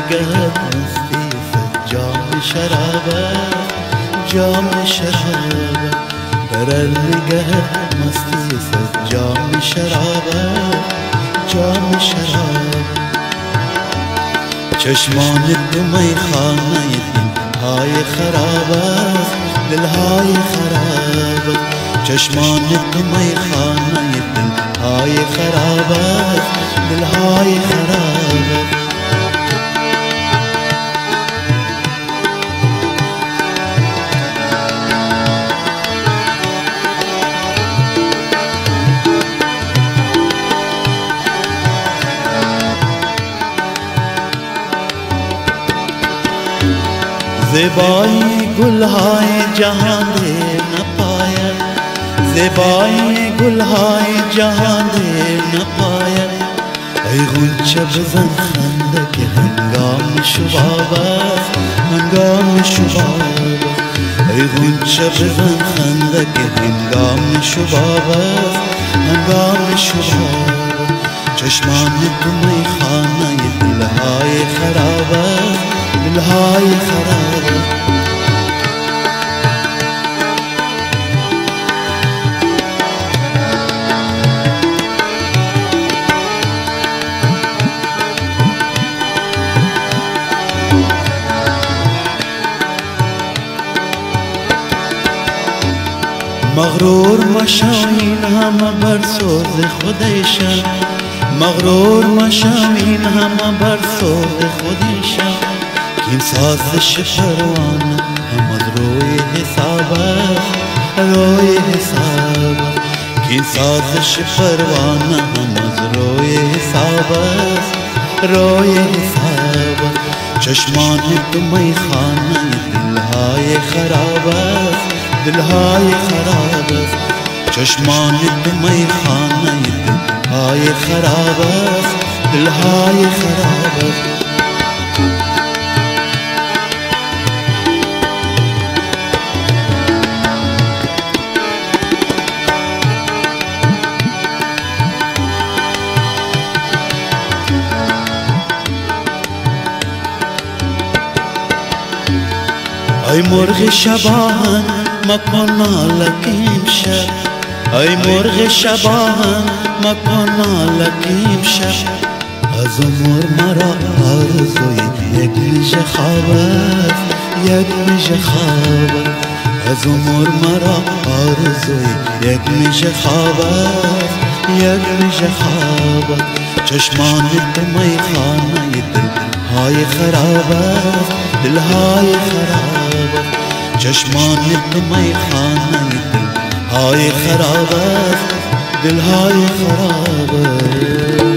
نگهت مستی ست جام شرابت جام شرابت برل نگهت مستی ست جام شرابت جام شرابت چشمان تو میخانه دلهای خرابت دلهای خرابت چشمان تو میخانه دلهای خرابت دلهای خرابت زیبایی گلهای جهان دیر نپاید زیبایی گلهای جهان دیر نپاید ای غنچه بزن خنده که هنگام شباب است هنگام شباب ای غنچه بزن خنده که هنگام شباب است هنگام شباب چشمان تو میخانه دلهای خراب است دلهای خراب مغرور مشو این همه بر سوز خودشان مغرور مشو این همه بر سوز خودشان این سازش پروانه هم از روی حساب روی حساب این سازش پروانه هم از روی حساب روی حساب چشمان تو میخانه دلهای خراب است دلهای خراب است چشمان تو میخانه دلهای خراب است دلهای خراب است ای مرغ شباهن مکن نالکیم شب ای مرغ شباهن مکن نالکیم شب از عمر مرا آرزوی یک میشه خواب است یک میشه خواب از عمر مرا آرزوی یک میشه خواب است یک میشه خواب چشمان تو میخانه دلهای خراب است دلهای خراب چشمان تو میخانه دلهای خراب است دلهای خراب